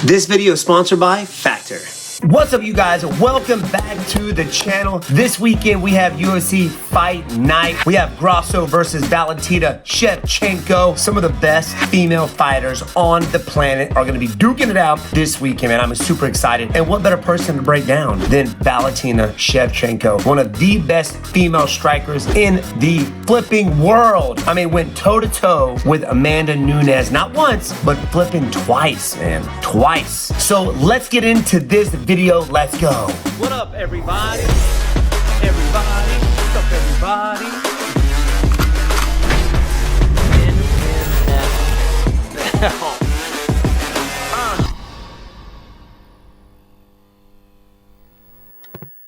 This video is sponsored by Factor. What's up, you guys? Welcome back to the channel. This weekend we have UFC Fight Night. We have Grosso versus Valentina Shevchenko. Some of the best female fighters on the planet are going to be duking it out this weekend, man. I'm super excited. And what better person to break down than Valentina Shevchenko, one of the best female strikers in the flipping world. I mean, went toe-to-toe with Amanda Nunes, not once, but flipping twice, man. Twice. So let's get into this video. Let's go. What up, everybody? Everybody. What's up, everybody? NFL.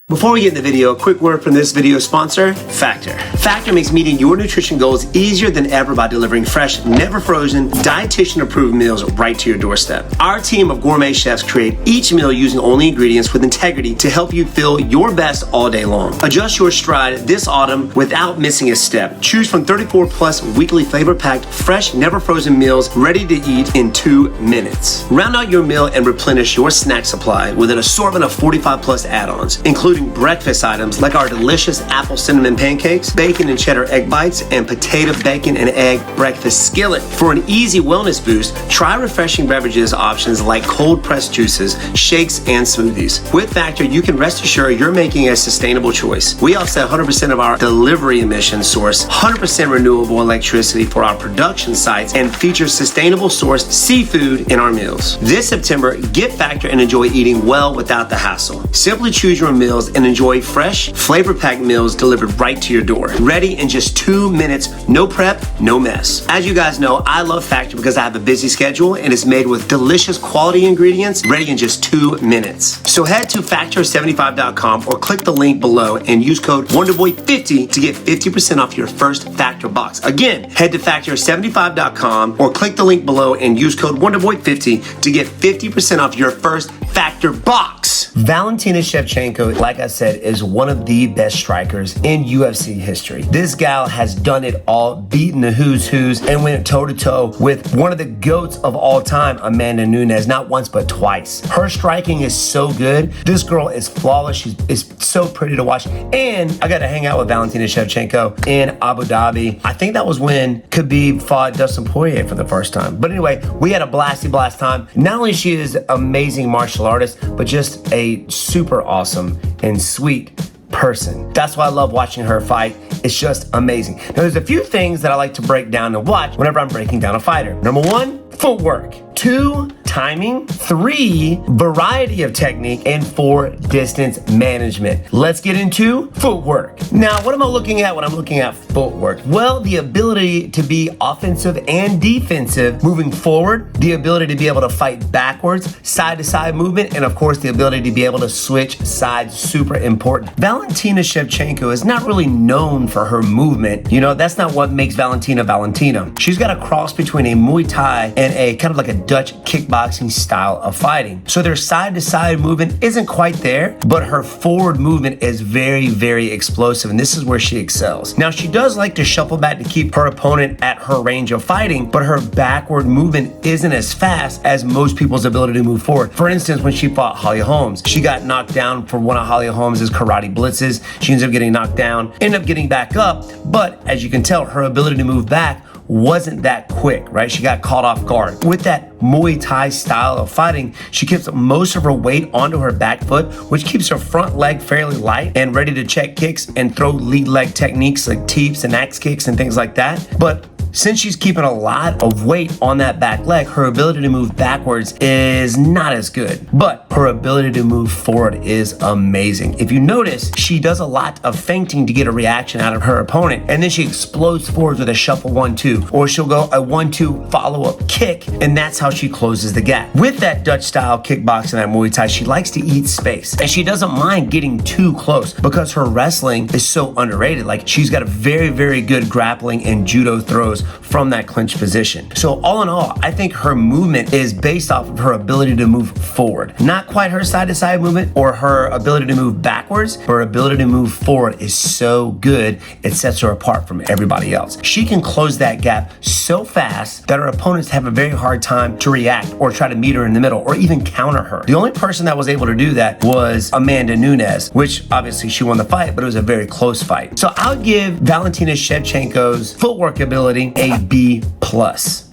Before we get in the video, a quick word from this video sponsor, Factor. Factor makes meeting your nutrition goals easier than ever by delivering fresh, never frozen, dietitian-approved meals right to your doorstep. Our team of gourmet chefs create each meal using only ingredients with integrity to help you feel your best all day long. Adjust your stride this autumn without missing a step. Choose from 34 plus weekly flavor-packed, fresh, never frozen meals ready to eat in 2 minutes. Round out your meal and replenish your snack supply with an assortment of 45 plus add-ons, including breakfast items like our delicious apple cinnamon pancakes, bacon and cheddar egg bites, and potato bacon and egg breakfast skillet. For an easy wellness boost, try refreshing beverages options like cold pressed juices, shakes, and smoothies. With Factor, you can rest assured you're making a sustainable choice. We offset 100% of our delivery emissions source, 100% renewable electricity for our production sites, and feature sustainable sourced seafood in our meals. This September, get Factor and enjoy eating well without the hassle. Simply choose your meals and enjoy fresh, flavor-packed meals delivered right to your door. Ready in just 2 minutes, no prep, no mess. As you guys know, I love Factor because I have a busy schedule and it's made with delicious quality ingredients, ready in just 2 minutes. So head to factor75.com or click the link below and use code Wonderboy50 to get 50% off your first Factor box. Again, head to factor75.com or click the link below and use code Wonderboy50 to get 50% off your first Factor box. Valentina Shevchenko, like I said, is one of the best strikers in UFC history. This gal has done it all, beaten the who's who's, and went toe-to-toe with one of the GOATs of all time, Amanda Nunes, not once but twice. Her striking is so good. This girl is flawless. She is so pretty to watch. And I got to hang out with Valentina Shevchenko in Abu Dhabi. I think that was when Khabib fought Dustin Poirier for the first time. But anyway, we had a blasty blast time. Not only she is an amazing martial artist, but just a super awesome and sweet person. That's why I love watching her fight. It's just amazing. Now, there's a few things that I like to break down and watch whenever I'm breaking down a fighter. Number 1, footwork. 2, timing. 3, variety of technique. And 4, distance management. Let's get into footwork. Now, what am I looking at when I'm looking at footwork? Well, the ability to be offensive and defensive moving forward, the ability to be able to fight backwards, side to side movement, and of course, the ability to be able to switch sides, super important. Valentina Shevchenko is not really known for her movement. You know, that's not what makes Valentina Valentina. She's got a cross between a Muay Thai and a kind of like a Dutch kickboxing style of fighting. So their side-to-side movement isn't quite there, but her forward movement is very, very explosive, and this is where she excels. Now, she does like to shuffle back to keep her opponent at her range of fighting, but her backward movement isn't as fast as most people's ability to move forward. For instance, when she fought Holly Holmes, she got knocked down for one of Holly Holmes' karate blitzes. She ends up getting knocked down, ended up getting back up, but as you can tell, her ability to move back wasn't that quick, right? She got caught off guard. With that Muay Thai style of fighting, she keeps most of her weight onto her back foot, which keeps her front leg fairly light and ready to check kicks and throw lead leg techniques like teeps and axe kicks and things like that. But since she's keeping a lot of weight on that back leg, her ability to move backwards is not as good, but her ability to move forward is amazing. If you notice, she does a lot of feinting to get a reaction out of her opponent, and then she explodes forward with a shuffle 1-2, or she'll go a 1-2 follow-up kick, and that's how she closes the gap. With that Dutch style kickboxing, that Muay Thai, she likes to eat space, and she doesn't mind getting too close because her wrestling is so underrated. Like, she's got a very, very good grappling and judo throws from that clinch position. So all in all, I think her movement is based off of her ability to move forward. Not quite her side-to-side movement or her ability to move backwards, but her ability to move forward is so good, it sets her apart from everybody else. She can close that gap so fast that her opponents have a very hard time to react or try to meet her in the middle or even counter her. The only person that was able to do that was Amanda Nunes, which obviously she won the fight, but it was a very close fight. So I'll give Valentina Shevchenko's footwork ability a B+.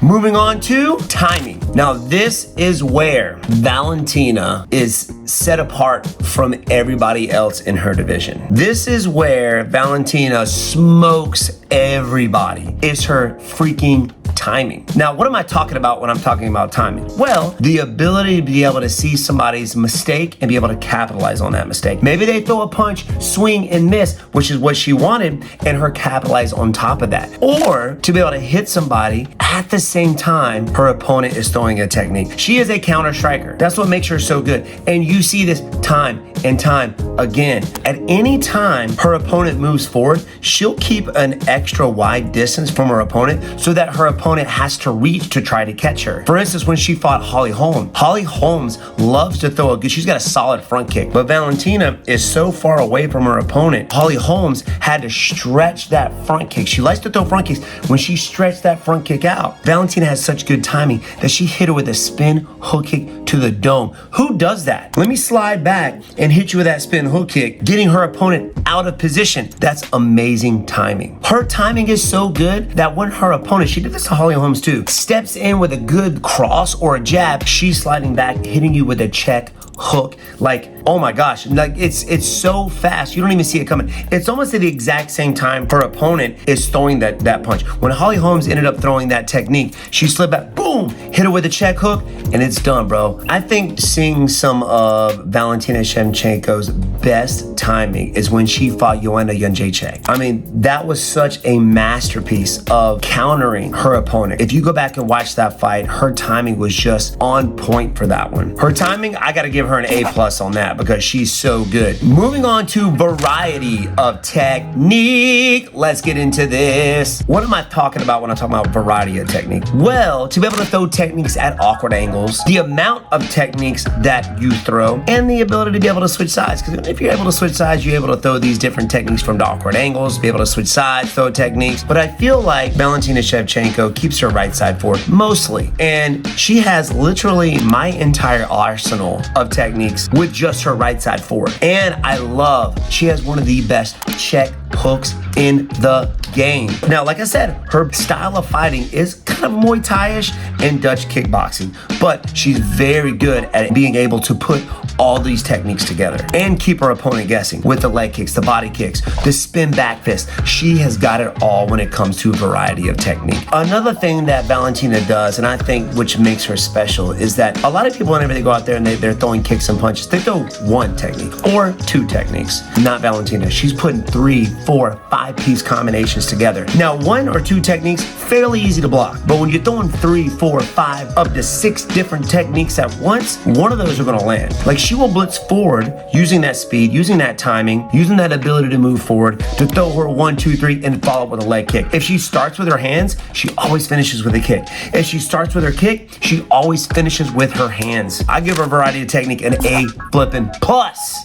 Moving on to timing. Now this is where Valentina is set apart from everybody else in her division. This is where Valentina smokes everybody. It's her freaking timing. Now, what am I talking about when I'm talking about timing? Well, the ability to be able to see somebody's mistake and be able to capitalize on that mistake. Maybe they throw a punch, swing, and miss, which is what she wanted, and her capitalize on top of that. Or to be able to hit somebody at the same time her opponent is throwing a technique. She is a counter striker. That's what makes her so good. And you see this time and time again. At any time her opponent moves forward, she'll keep an extra wide distance from her opponent so that her opponent has to reach to try to catch her. For instance, when she fought Holly Holmes loves to throw a good, she's got a solid front kick, but Valentina is so far away from her opponent. Holly Holmes had to stretch that front kick. She likes to throw front kicks. When she stretched that front kick out, Valentina has such good timing that she hit her with a spin hook kick to the dome. Who does that? Let me slide back and hit you with that spin hook kick, getting her opponent out of position. That's amazing timing. Her timing is so good that when her opponent, she did this to Holly Holmes too, steps in with a good cross or a jab, she's sliding back, hitting you with a check hook. Like, oh my gosh, like it's so fast, you don't even see it coming. It's almost at the exact same time her opponent is throwing that punch. When Holly Holmes ended up throwing that technique, she slid back, boom, hit her with a check hook, and it's done, bro. I think seeing some of Valentina Shevchenko's best timing is when she fought Joanna Jędrzejczyk. I mean, that was such a masterpiece of countering her opponent. If you go back and watch that fight, her timing was just on point for that one. Her timing, I gotta give her an A+ on that because she's so good. Moving on to variety of technique. Let's get into this. What am I talking about when I'm talking about variety of technique? Well, to be able to throw techniques at awkward angles, the amount of techniques that you throw, and the ability to be able to switch sides. Because if you're able to switch sides, you're able to throw these different techniques from the awkward angles, be able to switch sides, throw techniques. But I feel like Valentina Shevchenko keeps her right side forward mostly. And she has literally my entire arsenal of techniques with just her right side forward. And I love, she has one of the best check hooks in the game. Now, like I said, her style of fighting is kind of Muay Thai-ish and Dutch kickboxing, but she's very good at being able to put all these techniques together and keep her opponent guessing with the leg kicks, the body kicks, the spin back fist. She has got it all when it comes to a variety of technique. Another thing that Valentina does, and I think which makes her special, is that a lot of people, whenever they go out there and they're throwing kicks and punches, they throw one technique or two techniques. Not Valentina. She's putting 3, 4, 5-piece combinations together. Now, 1 or 2 techniques, fairly easy to block, but when you're throwing 3, 4, 5, up to 6 different techniques at once, one of those are gonna land. Like, she will blitz forward using that speed, using that timing, using that ability to move forward, to throw her 1, 2, 3, and follow up with a leg kick. If she starts with her hands, she always finishes with a kick. If she starts with her kick, she always finishes with her hands. I give her a variety of technique an A++.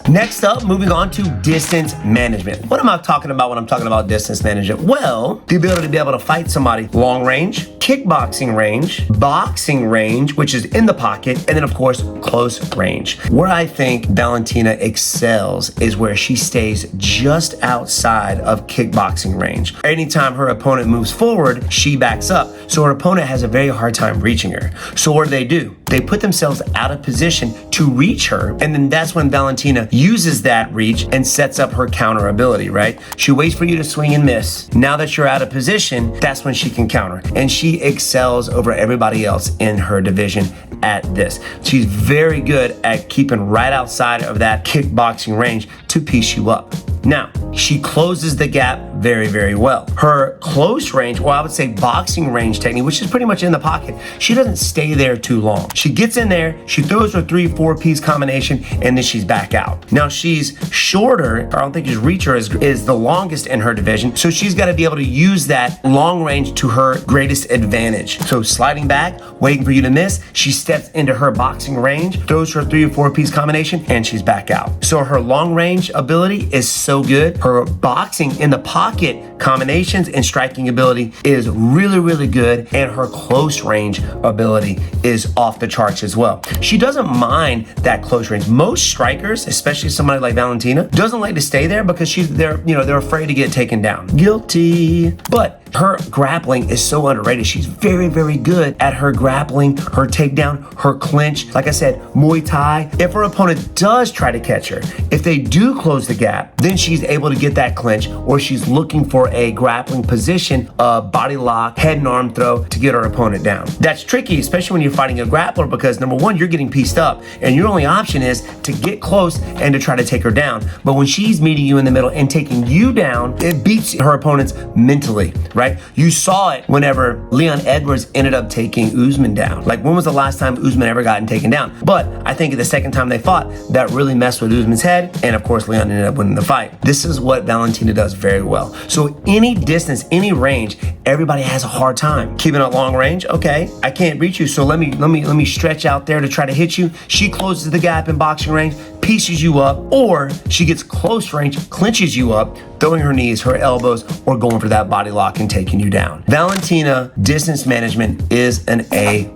Next up, moving on to distance management. What am I talking about when I'm talking about distance management? Well, the ability to be able to fight somebody long range, kickboxing range, boxing range, which is in the pocket, and then of course, close range. Where I think Valentina excels is where she stays just outside of kickboxing range. Anytime her opponent moves forward, she backs up. So her opponent has a very hard time reaching her. So what do? They put themselves out of position to reach her, and then that's when Valentina uses that reach and sets up her counter ability, right? She waits for you to swing and miss. Now that you're out of position, that's when she can counter. And she excels over everybody else in her division at this. She's very good at keeping right outside of that kickboxing range to piece you up. Now, she closes the gap very, very well. Her close range, or I would say boxing range technique, which is pretty much in the pocket, she doesn't stay there too long. She gets in there, she throws her 3-4 piece combination, and then she's back out. Now she's shorter, I don't think his reacher is the longest in her division, so she's got to be able to use that long range to her greatest advantage. So sliding back, waiting for you to miss, she steps into her boxing range, throws her 3 or 4 piece combination, and she's back out. So her long range ability is so good. Her boxing in the pocket combinations and striking ability is really, really good, and her close range ability is off the charts as well. She doesn't mind that close range. Most strikers, especially somebody like Valentina, doesn't like to stay there because they're afraid to get taken down. Guilty. But her grappling is so underrated. She's very, very good at her grappling, her takedown, her clinch. Like I said, Muay Thai. If her opponent does try to catch her, if they do close the gap, then she's able to get that clinch, or she's looking for a grappling position, a body lock, head and arm throw to get her opponent down. That's tricky, especially when you're fighting a grappler, because number one, you're getting pieced up, and your only option is to get close and to try to take her down. But when she's meeting you in the middle and taking you down, it beats her opponents mentally, right? You saw it whenever Leon Edwards ended up taking Usman down. Like, when was the last time Usman ever gotten taken down? But I think the second time they fought, that really messed with Usman's head, and of course Leon ended up winning the fight. This is what Valentina does very well. So any distance, any range, everybody has a hard time. Keeping it long range, okay, I can't reach you, so let me stretch out there to try to hit you. She closes the gap in boxing range, pieces you up, or she gets close range, clinches you up, throwing her knees, her elbows, or going for that body lock and taking you down. Valentina, distance management is an A+.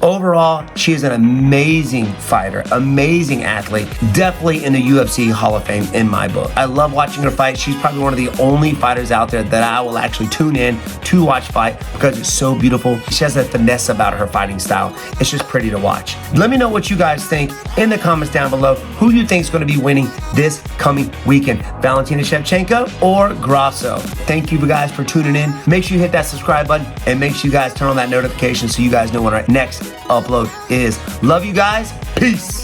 Overall, she is an amazing fighter, amazing athlete, definitely in the UFC Hall of Fame in my book. I love watching her fight. She's probably one of the only fighters out there that I will actually tune in to watch fight because it's so beautiful. She has a finesse about her fighting style. It's just pretty to watch. Let me know what you guys think in the comments down below. Who you think is going to be winning this coming weekend? Valentina Shevchenko or Grasso? Thank you guys for tuning in. Make sure you hit that subscribe button and make sure you guys turn on that notification so you guys know when our next upload is. Love you guys. Peace.